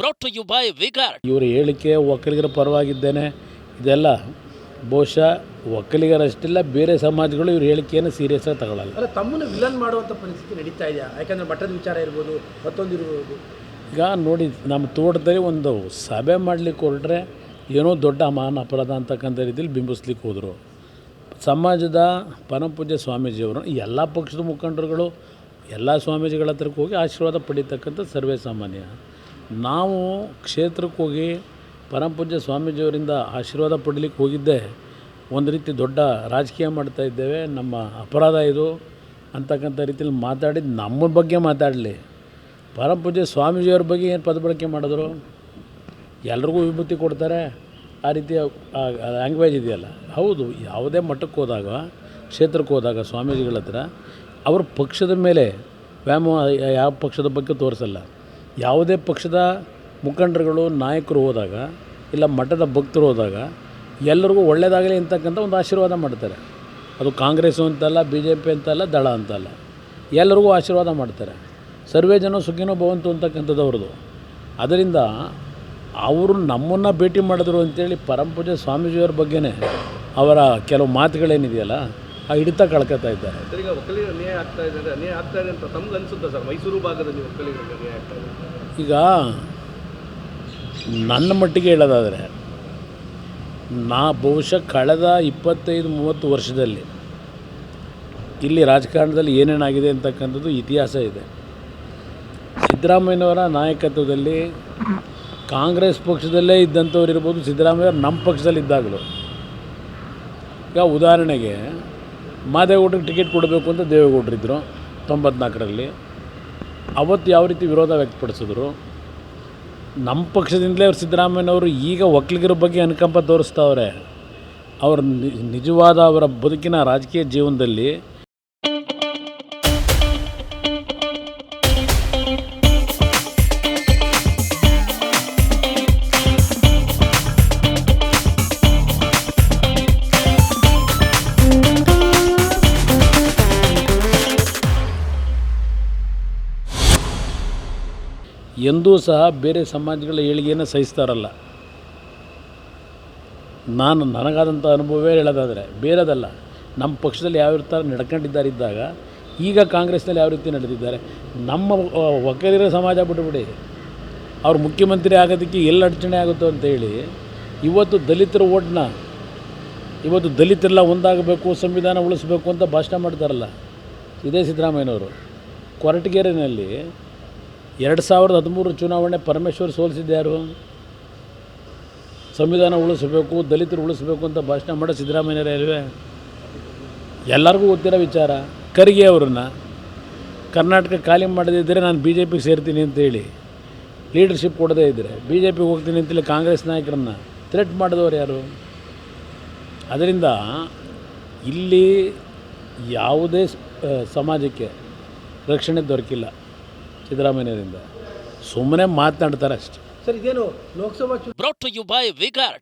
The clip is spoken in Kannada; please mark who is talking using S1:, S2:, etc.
S1: brought to you by Vigard.
S2: ಇವರ ಹೇಳಿಕೆ ಒಕ್ಕಲಿಗರ ಪರವಾಗಿದ್ದೇನೆ ಇದೆಲ್ಲ ಬಹುಶಃ ಒಕ್ಕಲಿಗರಷ್ಟಿಲ್ಲ, ಬೇರೆ ಸಮಾಜಗಳು ಇವ್ರ ಹೇಳಿಕೆಯನ್ನು ಸೀರಿಯಸ್ ಆಗಿ ತಗೊಳ್ಳಲ್ಲ.
S3: ಅಲ್ಲ, ತಮ್ಮನ್ನು ವಿಲನ್ ಮಾಡುವಂಥ ಪರಿಸ್ಥಿತಿ ನಡೀತಾ ಇದೆಯಾ? ಯಾಕಂದರೆ ಮಠದ ವಿಚಾರ ಇರ್ಬೋದು, ಮತ್ತೊಂದು ಇರ್ಬೋದು.
S2: ಈಗ ನೋಡಿ, ನಮ್ಮ ತೋಟದಲ್ಲಿ ಒಂದು ಸಭೆ ಮಾಡಲಿಕ್ಕೆ ಹೊರಟ್ರೆ ಏನೋ ದೊಡ್ಡ ಮಹಾನ್ ಅಪರಾಧ ಅಂತಕ್ಕಂಥ ರೀತಿಯಲ್ಲಿ ಬಿಂಬಿಸ್ಲಿಕ್ಕೆ ಹೋದರು. ಸಮಾಜದ ಪರಮಪೂಜ್ಯ ಸ್ವಾಮೀಜಿಯವರು ಎಲ್ಲ ಪಕ್ಷದ ಮುಖಂಡರುಗಳು ಎಲ್ಲ ಸ್ವಾಮೀಜಿಗಳ ಹತ್ರಕ್ಕೆ ಹೋಗಿ ಆಶೀರ್ವಾದ ಪಡೀತಕ್ಕಂಥ ಸರ್ವೇ ಸಾಮಾನ್ಯ. ನಾವು ಕ್ಷೇತ್ರಕ್ಕೆ ಹೋಗಿ ಪರಮಪೂಜ್ಯ ಸ್ವಾಮೀಜಿಯವರಿಂದ ಆಶೀರ್ವಾದ ಪಡಲಿಕ್ಕೆ ಹೋಗಿದ್ದೆ ಒಂದು ರೀತಿ ದೊಡ್ಡ ರಾಜಕೀಯ ಮಾಡ್ತಾ ಇದ್ದೇವೆ, ನಮ್ಮ ಅಪರಾಧ ಇದು ಅಂತಕ್ಕಂಥ ರೀತಿಯಲ್ಲಿ ಮಾತಾಡಿದ್ದು ನಮ್ಮ ಬಗ್ಗೆ ಮಾತಾಡಲಿ. ಪರಮಪೂಜ್ಯ ಸ್ವಾಮೀಜಿಯವ್ರ ಬಗ್ಗೆ ಏನು ಪದ ಬಳಕೆ ಮಾಡಿದ್ರು? ಎಲ್ರಿಗೂ ವಿಭೂತಿ ಕೊಡ್ತಾರೆ, ಆ ರೀತಿಯ ಲ್ಯಾಂಗ್ವೇಜ್ ಇದೆಯಲ್ಲ. ಹೌದು, ಯಾವುದೇ ಮಠಕ್ಕೆ ಹೋದಾಗ, ಕ್ಷೇತ್ರಕ್ಕೆ ಹೋದಾಗ ಸ್ವಾಮೀಜಿಗಳ ಹತ್ರ ಅವ್ರ ಪಕ್ಷದ ಮೇಲೆ ವ್ಯಾಮೋಹ ಯಾವ ಪಕ್ಷದ ಬಗ್ಗೆ ತೋರಿಸಲ್ಲ. ಯಾವುದೇ ಪಕ್ಷದ ಮುಖಂಡರುಗಳು ನಾಯಕರು ಹೋದಾಗ ಇಲ್ಲ ಮಠದ ಭಕ್ತರು ಹೋದಾಗ ಎಲ್ಲರಿಗೂ ಒಳ್ಳೆಯದಾಗಲಿ ಅಂತಕ್ಕಂಥ ಒಂದು ಆಶೀರ್ವಾದ ಮಾಡ್ತಾರೆ. ಅದು ಕಾಂಗ್ರೆಸ್ಸು ಅಂತಲ್ಲ, BJP ಅಂತಲ್ಲ, ದಳ ಅಂತಲ್ಲ, ಎಲ್ಲರಿಗೂ ಆಶೀರ್ವಾದ ಮಾಡ್ತಾರೆ. ಸರ್ವೇ ಜನ ಸುಖಿನೋ ಭವಂತು ಅಂತಕ್ಕಂಥದ್ದು ಅವ್ರದ್ದು. ಅದರಿಂದ ಅವರು ನಮ್ಮನ್ನು ಭೇಟಿ ಮಾಡಿದ್ರು ಅಂತೇಳಿ ಪರಮಪೂಜ್ಯ ಸ್ವಾಮೀಜಿಯವ್ರ ಬಗ್ಗೆನೇ ಅವರ ಕೆಲವು ಮಾತುಗಳೇನಿದೆಯಲ್ಲ ಆ ಹಿಡಿತ ಕಳ್ಕೊತಾ ಇದ್ದಾರೆ.
S3: ಈಗ ಒಕ್ಕಲಿಗರು ಅನ್ಯಾಯ ಆಗ್ತಾ ಇದೆ ಅಂತ ತಮ್ಗೆ ಅನಿಸುತ್ತಾ ಸರ್? ಮೈಸೂರು ಭಾಗದಲ್ಲಿ ಒಕ್ಕಲಿಗರಿಗೆ ಅನ್ಯಾಯ ಆಗ್ತಾ ಇದೆ.
S2: ಈಗ ನನ್ನ ಮಟ್ಟಿಗೆ ಹೇಳೋದಾದರೆ, ಬಹುಶಃ ಕಳೆದ 25-30 ವರ್ಷದಲ್ಲಿ ಇಲ್ಲಿ ರಾಜಕಾರಣದಲ್ಲಿ ಏನೇನಾಗಿದೆ ಅಂತಕ್ಕಂಥದ್ದು ಇತಿಹಾಸ ಇದೆ. ಸಿದ್ದರಾಮಯ್ಯನವರ ನಾಯಕತ್ವದಲ್ಲಿ ಕಾಂಗ್ರೆಸ್ ಪಕ್ಷದಲ್ಲೇ ಇದ್ದಂಥವ್ರು ಇರ್ಬೋದು, ಸಿದ್ದರಾಮಯ್ಯವ್ರು ನಮ್ಮ ಪಕ್ಷದಲ್ಲಿ ಇದ್ದಾಗಲೂ. ಈಗ ಉದಾಹರಣೆಗೆ ಮಾದೇಗೌಡರಿಗೆ ಟಿಕೆಟ್ ಕೊಡಬೇಕು ಅಂತ ದೇವೇಗೌಡರಿದ್ದರು 94ರಲ್ಲಿ. ಅವತ್ತು ಯಾವ ರೀತಿ ವಿರೋಧ ವ್ಯಕ್ತಪಡಿಸಿದ್ರು. ನಮ್ಮ ಪಕ್ಷದಿಂದಲೇ ಅವ್ರು ಸಿದ್ದರಾಮಯ್ಯನವರು ಈಗ ಒಕ್ಕಲಿಗರ ಬಗ್ಗೆ ಅನುಕಂಪ ತೋರಿಸ್ತಾವ್ರೆ. ಅವ್ರ ನಿಜವಾದ ಅವರ ಬದುಕಿನ ರಾಜಕೀಯ ಜೀವನದಲ್ಲಿ ಎಂದೂ ಸಹ ಬೇರೆ ಸಮಾಜಗಳ ಏಳಿಗೆಯನ್ನು ಸಹಿಸ್ತಾರಲ್ಲ. ನನಗಾದಂಥ ಅನುಭವವೇ ಹೇಳೋದಾದರೆ ಬೇರೆದಲ್ಲ. ನಮ್ಮ ಪಕ್ಷದಲ್ಲಿ ಯಾವ ಥರ ನಡ್ಕೊಂಡಿದ್ದಾರಿದ್ದಾಗ ಈಗ ಕಾಂಗ್ರೆಸ್ನಲ್ಲಿ ಯಾವ ರೀತಿ ನಡೆದಿದ್ದಾರೆ. ನಮ್ಮ ಒಕ್ಕಲಿಗರ ಸಮಾಜ ಬಿಟ್ಟುಬಿಡಿ, ಅವ್ರು ಮುಖ್ಯಮಂತ್ರಿ ಆಗೋದಕ್ಕೆ ಎಲ್ಲಿ ಅಡಚಣೆ ಆಗುತ್ತೋ ಅಂತೇಳಿ ಇವತ್ತು ದಲಿತರೆಲ್ಲ ಒಂದಾಗಬೇಕು, ಸಂವಿಧಾನ ಉಳಿಸ್ಬೇಕು ಅಂತ ಭಾಷಣ ಮಾಡ್ತಾರಲ್ಲ, ಇದೇ ಸಿದ್ದರಾಮಯ್ಯನವರು. ಕೊರಟಗೆರೆಯಲ್ಲಿ 2013 ಚುನಾವಣೆ ಪರಮೇಶ್ವರ್ ಸೋಲಿಸಿದ್ದು ಯಾರು? ಸಂವಿಧಾನ ಉಳಿಸಬೇಕು, ದಲಿತರು ಉಳಿಸಬೇಕು ಅಂತ ಭಾಷಣ ಮಾಡೋ ಸಿದ್ದರಾಮಯ್ಯರೇ ಅಲ್ವೇ? ಎಲ್ಲರಿಗೂ ಗೊತ್ತಿರೋ ವಿಚಾರ. ಖರ್ಗೆ ಅವರನ್ನು ಕರ್ನಾಟಕ ಖಾಲಿ ಮಾಡದಿದ್ದರೆ ನಾನು BJPಗೆ ಸೇರ್ತೀನಿ ಅಂತೇಳಿ ಲೀಡರ್ಶಿಪ್ ಕೊಡದೇ ಇದ್ದರೆ BJPಗೆ ಹೋಗ್ತೀನಿ ಅಂತೇಳಿ ಕಾಂಗ್ರೆಸ್ ನಾಯಕರನ್ನು ಥ್ರೆಟ್ ಮಾಡಿದವರು ಯಾರು? ಅದರಿಂದ ಇಲ್ಲಿ ಯಾವುದೇ ಸಮಾಜಕ್ಕೆ ರಕ್ಷಣೆ ದೊರಕಿಲ್ಲ ಸಿದ್ದರಾಮಯ್ಯರಿಂದ. ಸುಮ್ಮನೆ ಮಾತನಾಡ್ತಾರೆ ಅಷ್ಟೆ.
S3: ಸರ್, ಇದೇನು Lok Sabha
S1: Brought to you by Vigard.